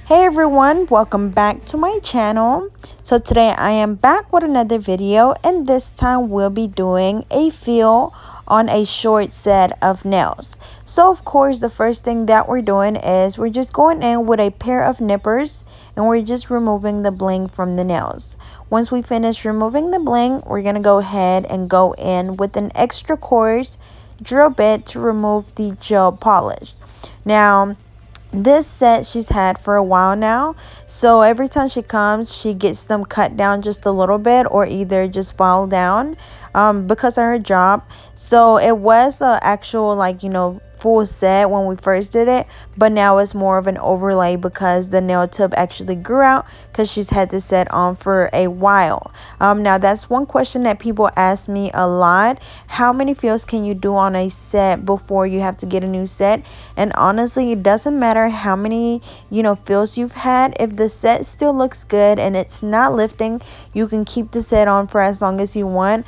Hey everyone, welcome back to my channel. So today I am back with another video, and this time we'll be doing a fill on a short set of nails. So of course the first thing that we're doing is we're just going in with a pair of nippers and we're just removing the bling from the nails. Once we finish removing the bling, we're gonna go ahead and go in with an extra coarse drill bit to remove the gel polish. Now this set she's had for a while now, so every time she comes she gets them cut down just a little bit or either just fall down because of her job. So it was a actual full set when we first did it, but now it's more of an overlay because the nail tip actually grew out because she's had this set on for a while. Now that's one question that people ask me a lot: how many fills can you do on a set before you have to get a new set? And honestly, it doesn't matter how many fills you've had. If the set still looks good and it's not lifting, you can keep the set on for as long as you want.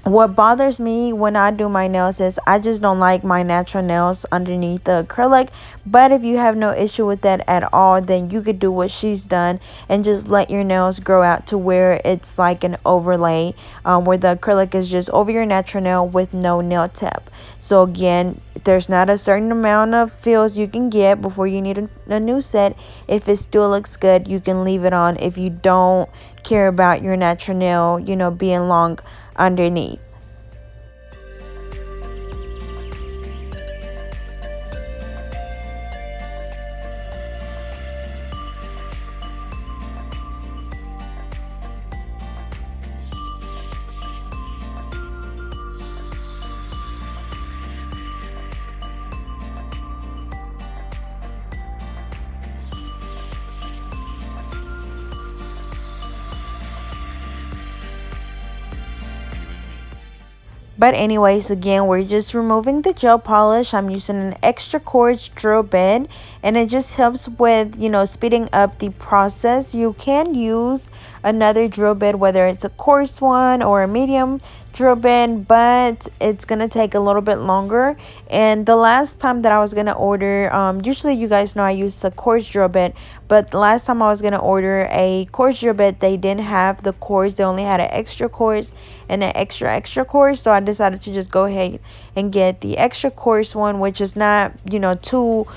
What bothers me when I do my nails is I just don't like my natural nails underneath the acrylic. But if you have no issue with that at all, then you could do what she's done and just let your nails grow out to where it's like an overlay, where the acrylic is just over your natural nail with no nail tip. So again, there's not a certain amount of fills you can get before you need a new set. If it still looks good, you can leave it on if you don't care about your natural nail being long underneath. But anyways, again, we're just removing the gel polish. I'm using an extra coarse drill bit, and it just helps with, speeding up the process. You can use another drill bit, whether it's a coarse one or a medium drill bit, but it's gonna take a little bit longer. And the last time that I was gonna order, usually you guys know I use a coarse drill bit, but the last time I was gonna order a coarse drill bit, they didn't have the coarse. They only had an extra coarse and an extra coarse. So I decided to just go ahead and get the extra coarse one, which is not too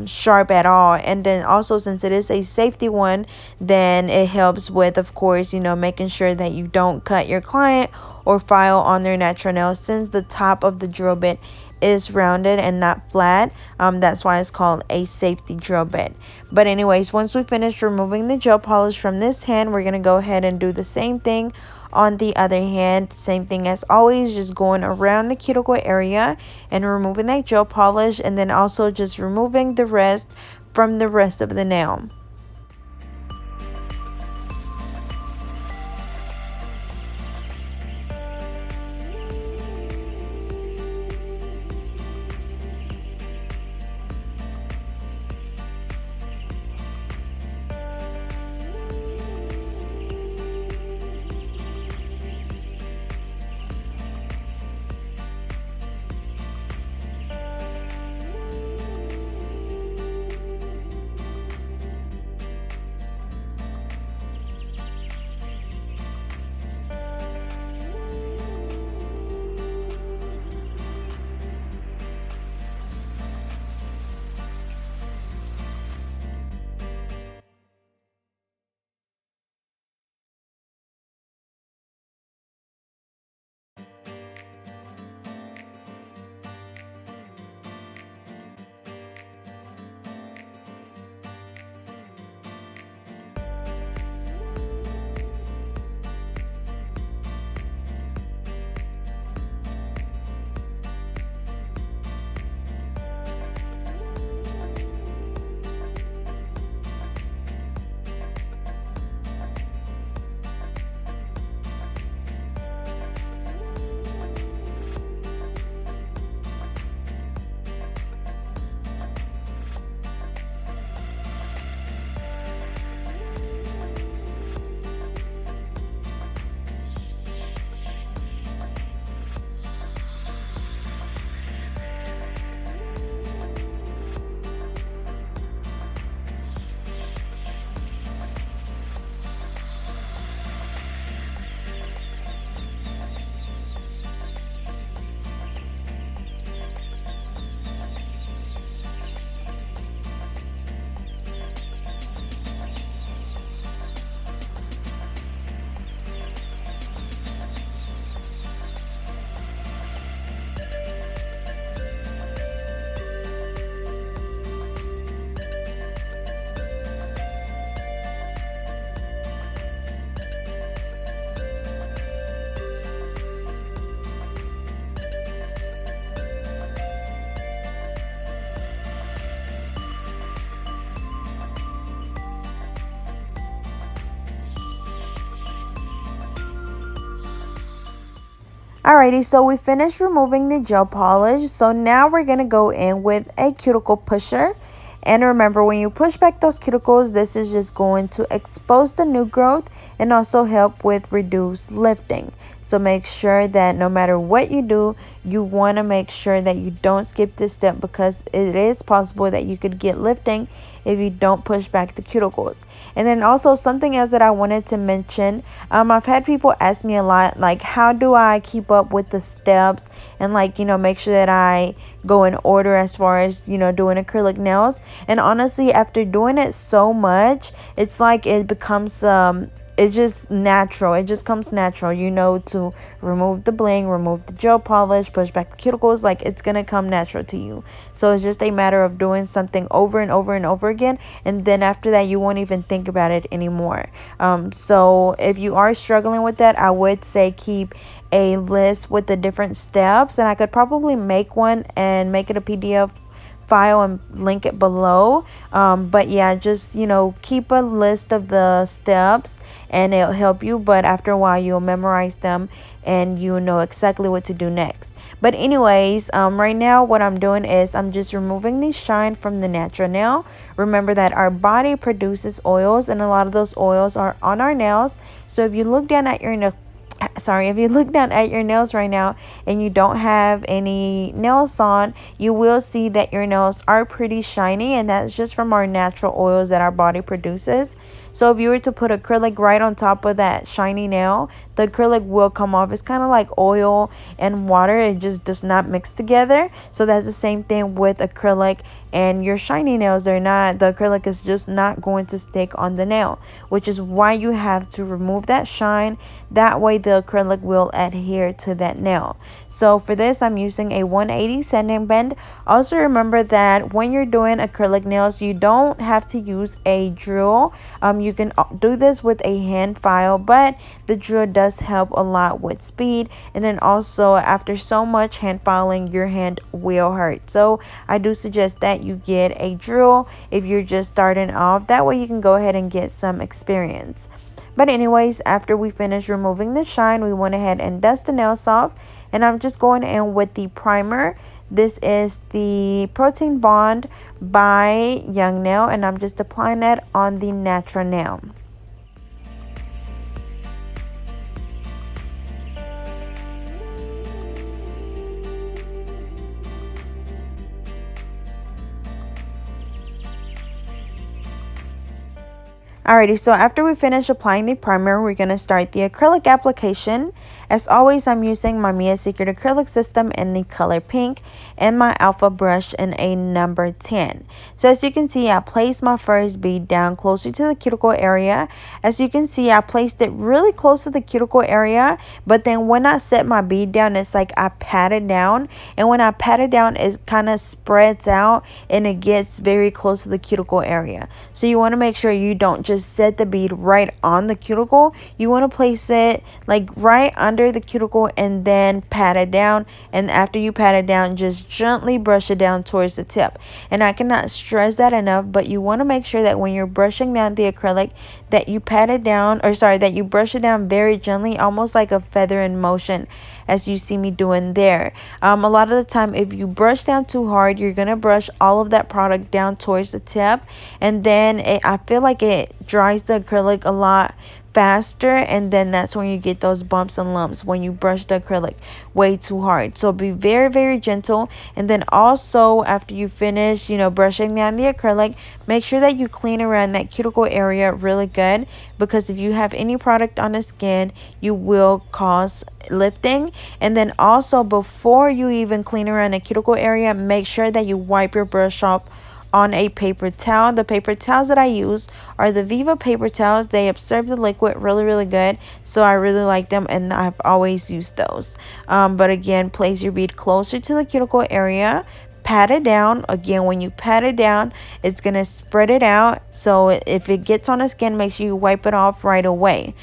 sharp at all. And then also, since it is a safety one, then it helps with, of course, making sure that you don't cut your client or file on their natural nails, since the top of the drill bit is rounded and not flat. That's why it's called a safety drill bit. But anyways, once we finish removing the gel polish from this hand, we're gonna go ahead and do the same thing on the other hand. Same thing as always, just going around the cuticle area and removing that gel polish, and then also just removing the rest from the rest of the nail. Alrighty, so we finished removing the gel polish. So now we're going to go in with a cuticle pusher. And remember, when you push back those cuticles, this is just going to expose the new growth and also help with reduced lifting. So make sure that no matter what you do, you want to make sure that you don't skip this step, because it is possible that you could get lifting if you don't push back the cuticles. And then also something else that I wanted to mention, I've had people ask me a lot, like, how do I keep up with the steps and, like, make sure that I go in order as far as, doing acrylic nails. And honestly, after doing it so much, it's like it becomes it's just natural. It just comes natural, to remove the bling, remove the gel polish, push back the cuticles. Like, it's gonna come natural to you. So it's just a matter of doing something over and over and over again, and then after that you won't even think about it anymore. So if you are struggling with that, I would say keep a list with the different steps, and I could probably make one and make it a PDF file and link it below. But yeah, just keep a list of the steps and it'll help you, but after a while you'll memorize them and you know exactly what to do next. But anyways, right now what I'm doing is I'm just removing the shine from the natural nail. Remember that our body produces oils, and a lot of those oils are on our nails. So if you look down at your nails right now and you don't have any nails on, you will see that your nails are pretty shiny, and that's just from our natural oils that our body produces. So if you were to put acrylic right on top of that shiny nail, the acrylic will come off. It's kind of like oil and water. It just does not mix together. So that's the same thing with acrylic and your shiny nails. The acrylic is just not going to stick on the nail, which is why you have to remove that shine. That way the acrylic will adhere to that nail. So for this, I'm using a 180 sanding bend. Also remember that when you're doing acrylic nails, you don't have to use a drill. You can do this with a hand file, but the drill does help a lot with speed. And then also, after so much hand filing, your hand will hurt. So I do suggest that you get a drill if you're just starting off. That way you can go ahead and get some experience. But anyways, after we finish removing the shine, we went ahead and dust the nails off. And I'm just going in with the primer. This is the Protein Bond by Young Nail, and I'm just applying that on the natural nail. Alrighty, so after we finish applying the primer, we're going to start the acrylic application. As always, I'm using my Mia Secret acrylic system in the color pink and my alpha brush in a number 10. So as you can see, I placed my first bead down closer to the cuticle area. As you can see, I placed it really close to the cuticle area, but then when I set my bead down, it's like I pat it down, and when I pat it down, it kind of spreads out and it gets very close to the cuticle area. So you want to make sure you don't just set the bead right on the cuticle. You want to place it like right under the cuticle and then pat it down. And after you pat it down, just gently brush it down towards the tip. And I cannot stress that enough, but you want to make sure that when you're brushing down the acrylic, that you pat it down, that you brush it down very gently, almost like a feather in motion, as you see me doing there. A lot of the time, if you brush down too hard, you're gonna brush all of that product down towards the tip, and then I feel like it dries the acrylic a lot faster, and then that's when you get those bumps and lumps when you brush the acrylic way too hard. So be very, very gentle. And then also, after you finish brushing down the acrylic, make sure that you clean around that cuticle area really good, because if you have any product on the skin, you will cause lifting. And then also, before you even clean around the cuticle area, make sure that you wipe your brush off on a paper towel. The paper towels that I use are the Viva paper towels. They absorb the liquid really, really good, so I really like them, and I've always used those. But again, place your bead closer to the cuticle area, pat it down. Again, when you pat it down, it's gonna spread it out, so if it gets on the skin, make sure you wipe it off right away.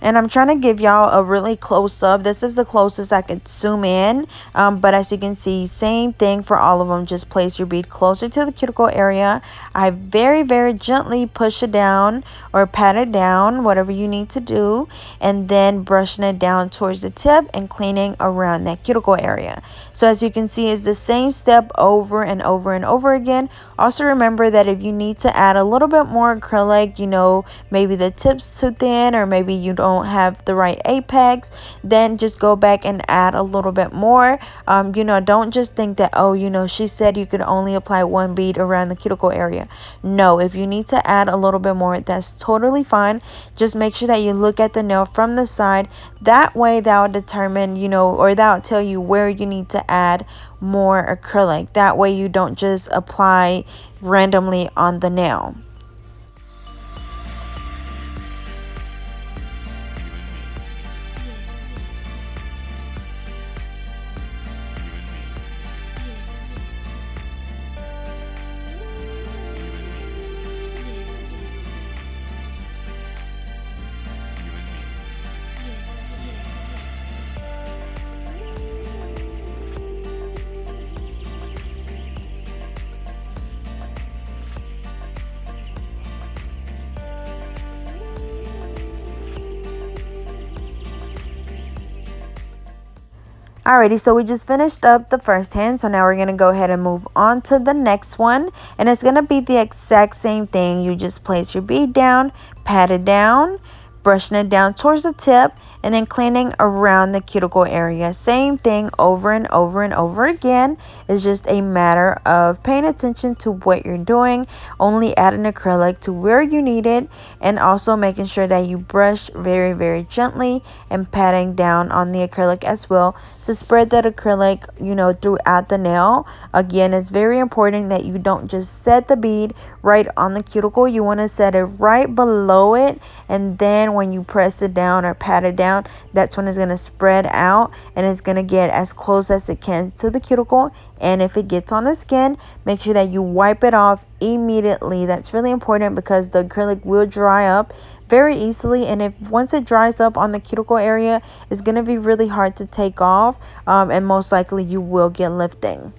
And I'm trying to give y'all a really close up. This is the closest I could zoom in. But as you can see, same thing for all of them. Just place your bead closer to the cuticle area. I very, very gently push it down or pat it down, whatever you need to do. And then brushing it down towards the tip and cleaning around that cuticle area. So as you can see, it's the same step over and over and over again. Also remember that if you need to add a little bit more acrylic, you know, maybe the tip's too thin or maybe you don't have the right apex, then just go back and add a little bit more. You know, don't just think that, oh, you know, she said you could only apply one bead around the cuticle area. No, if you need to add a little bit more, that's totally fine. Just make sure that you look at the nail from the side. That way that will determine, you know, or that will tell you where you need to add more acrylic. That way you don't just apply randomly on the nail. Alrighty, so we just finished up the first hand, so now we're going to go ahead and move on to the next one, and it's going to be the exact same thing. You just place your bead down, pat it down, brushing it down towards the tip, and then cleaning around the cuticle area. Same thing over and over and over again. It's just a matter of paying attention to what you're doing, only adding acrylic to where you need it, and also making sure that you brush very, very gently and patting down on the acrylic as well to spread that acrylic, you know, throughout the nail. Again, it's very important that you don't just set the bead right on the cuticle. You want to set it right below it, and then when you press it down or pat it down, that's when it's going to spread out and it's going to get as close as it can to the cuticle. And if it gets on the skin, make sure that you wipe it off immediately. That's really important because the acrylic will dry up very easily, and if once it dries up on the cuticle area, it's going to be really hard to take off, and most likely you will get lifting.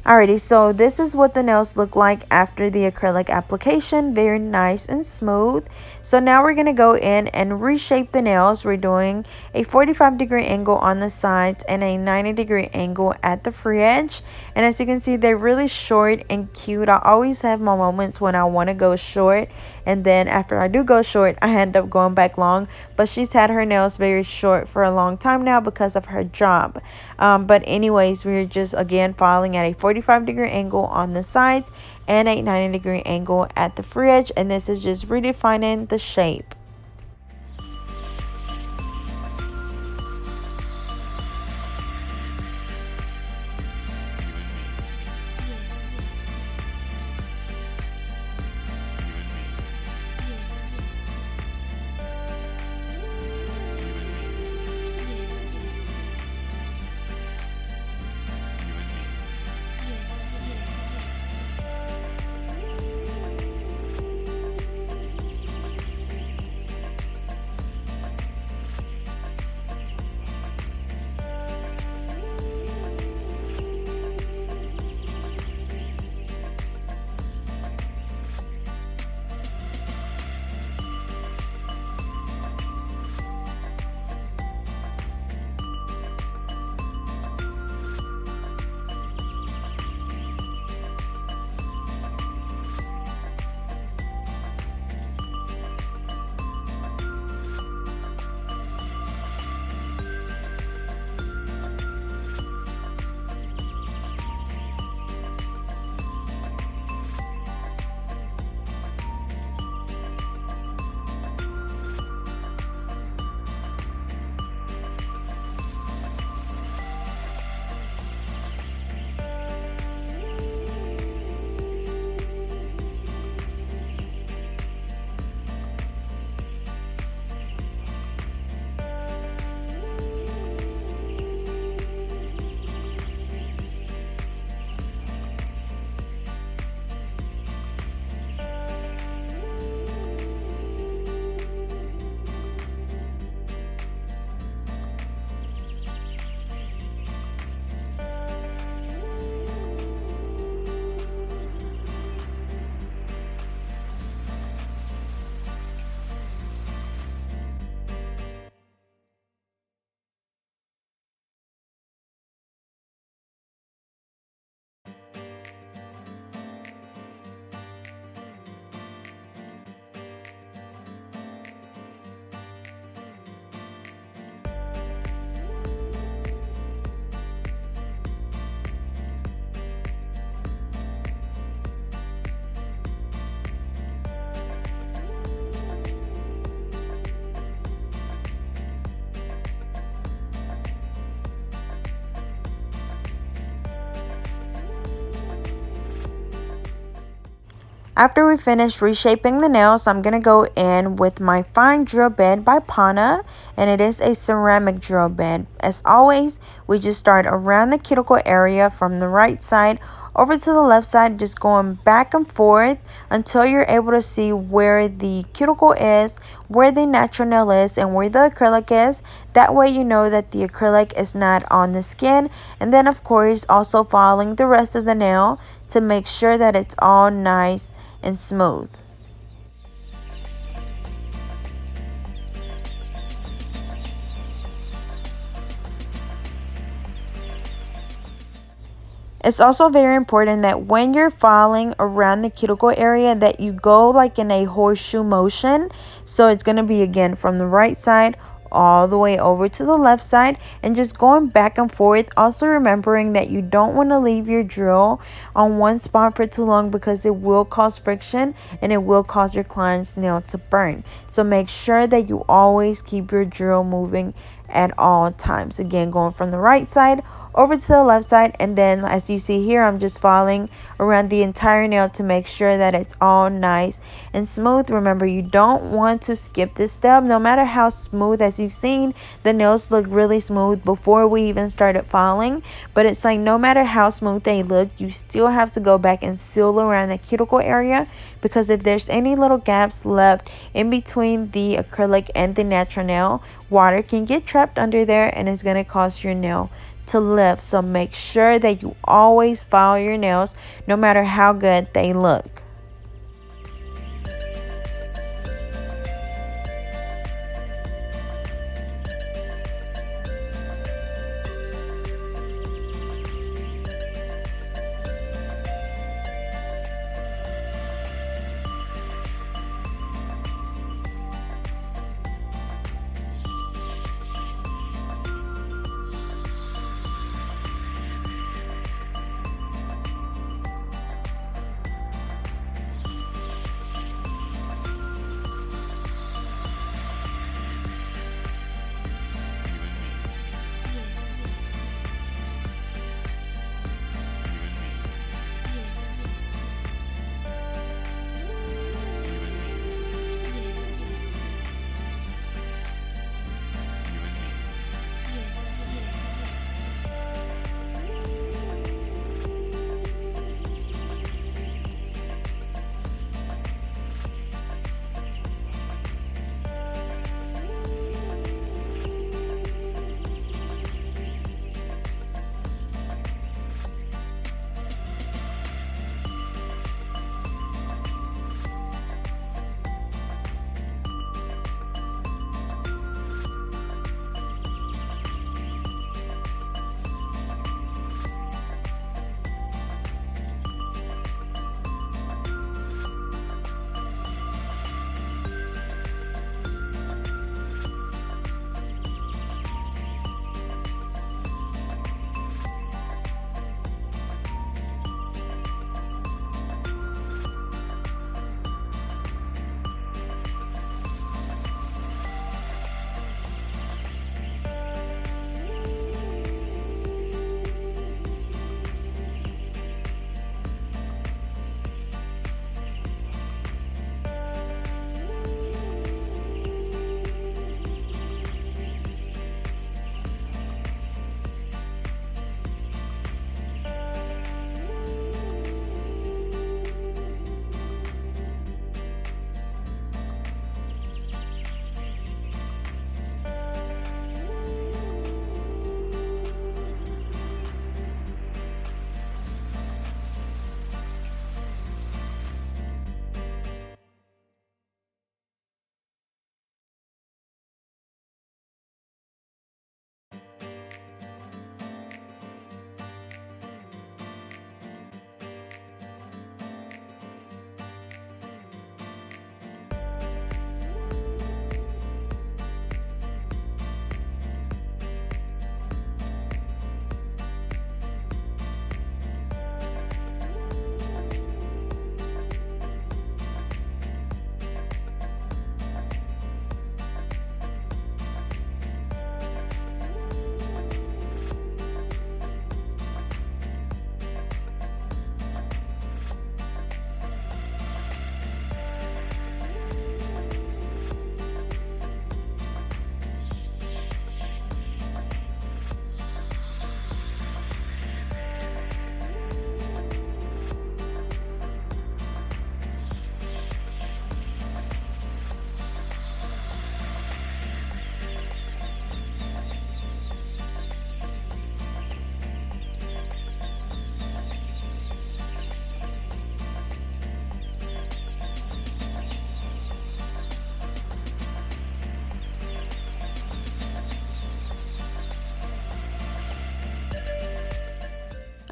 Alrighty, so this is what the nails look like after the acrylic application. Very nice and smooth. So now we're going to go in and reshape the nails. We're doing a 45-degree angle on the sides and a 90-degree angle at the free edge. And as you can see, they're really short and cute. I always have my moments when I want to go short, and then after I do go short, I end up going back long. But she's had her nails very short for a long time now because of her job. But anyways, we're just again filing at a 45-degree angle on the sides and a 90-degree angle at the free edge, and this is just redefining the shape. After we finish reshaping the nails, I'm going to go in with my fine drill bit by Pana, and it is a ceramic drill bit. As always, we just start around the cuticle area from the right side over to the left side, just going back and forth until you're able to see where the cuticle is, where the natural nail is, and where the acrylic is. That way you know that the acrylic is not on the skin. And then of course also following the rest of the nail to make sure that it's all nice and smooth. It's also very important that when you're filing around the cuticle area that you go like in a horseshoe motion. So it's going to be again from the right side all the way over to the left side and just going back and forth. Also remembering that you don't want to leave your drill on one spot for too long because it will cause friction and it will cause your client's nail to burn. So make sure that you always keep your drill moving at all times. Again, going from the right side over to the left side, and then as you see here, I'm just following around the entire nail to make sure that it's all nice and smooth. Remember, you don't want to skip this step. No matter how smooth, as you've seen, the nails look really smooth before we even started filing, but it's like no matter how smooth they look, you still have to go back and seal around the cuticle area, because if there's any little gaps left in between the acrylic and the natural nail, water can get trapped under there and it's going to cause your nail to lift. So make sure that you always file your nails no matter how good they look.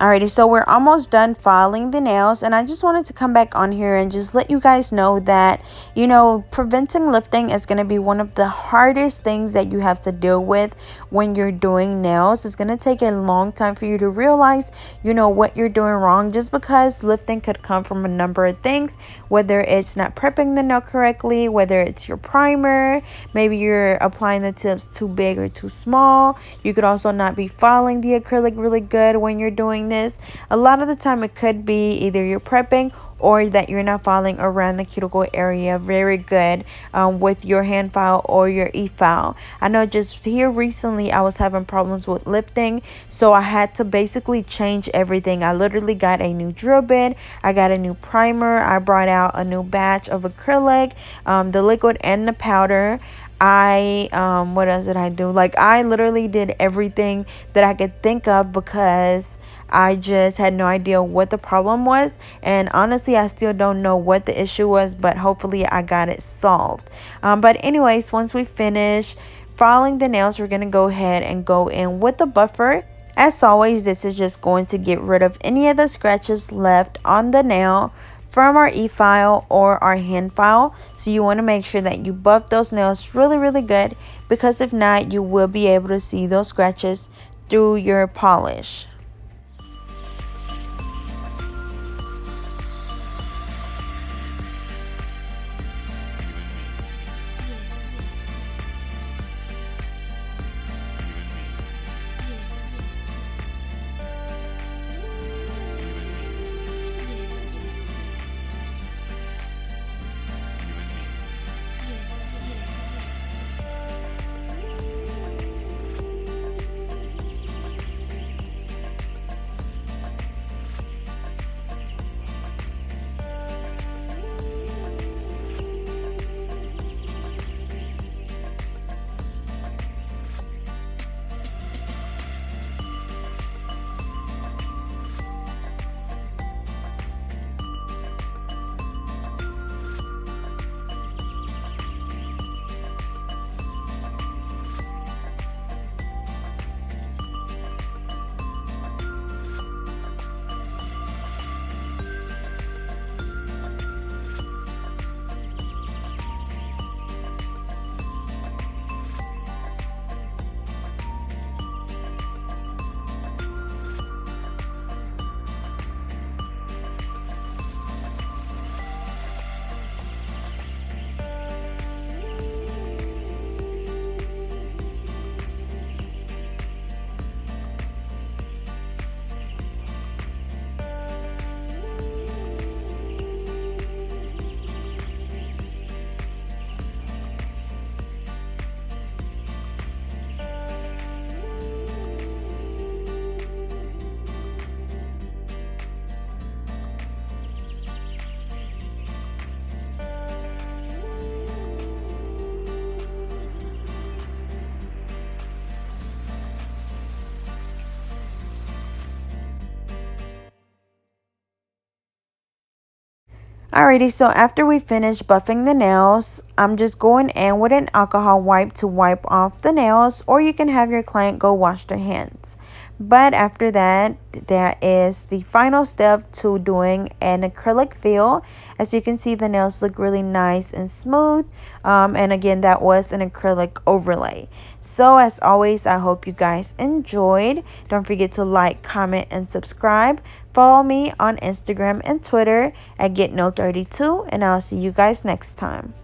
Alrighty, so we're almost done filing the nails, and I just wanted to come back on here and just let you guys know that, preventing lifting is going to be one of the hardest things that you have to deal with when you're doing nails. It's going to take a long time for you to realize, what you're doing wrong, just because lifting could come from a number of things, whether it's not prepping the nail correctly, whether it's your primer, maybe you're applying the tips too big or too small. You could also not be filing the acrylic really good when you're doing this. A lot of the time it could be either you're prepping or that you're not filing around the cuticle area very good with your hand file or your e-file. I know just here recently I was having problems with lifting, so I had to basically change everything. I literally got a new drill bit, I got a new primer, I brought out a new batch of acrylic, the liquid and the powder. what else did I do? Like, I literally did everything that I could think of because I just had no idea what the problem was. And honestly, I still don't know what the issue was, but hopefully I got it solved. But anyways, once we finish filing the nails, we're gonna go ahead and go in with the buffer. As always, this is just going to get rid of any of the scratches left on the nail from our e-file or our hand file. So you want to make sure that you buff those nails really good, because if not, you will be able to see those scratches through your polish. Alrighty, so after we finish buffing the nails, I'm just going in with an alcohol wipe to wipe off the nails, or you can have your client go wash their hands. But after that, there is the final step to doing an acrylic fill. As you can see, the nails look really nice and smooth. And again, that was an acrylic overlay. So as always, I hope you guys enjoyed. Don't forget to like, comment, and subscribe. Follow me on Instagram and Twitter at GetNo32, and I'll see you guys next time.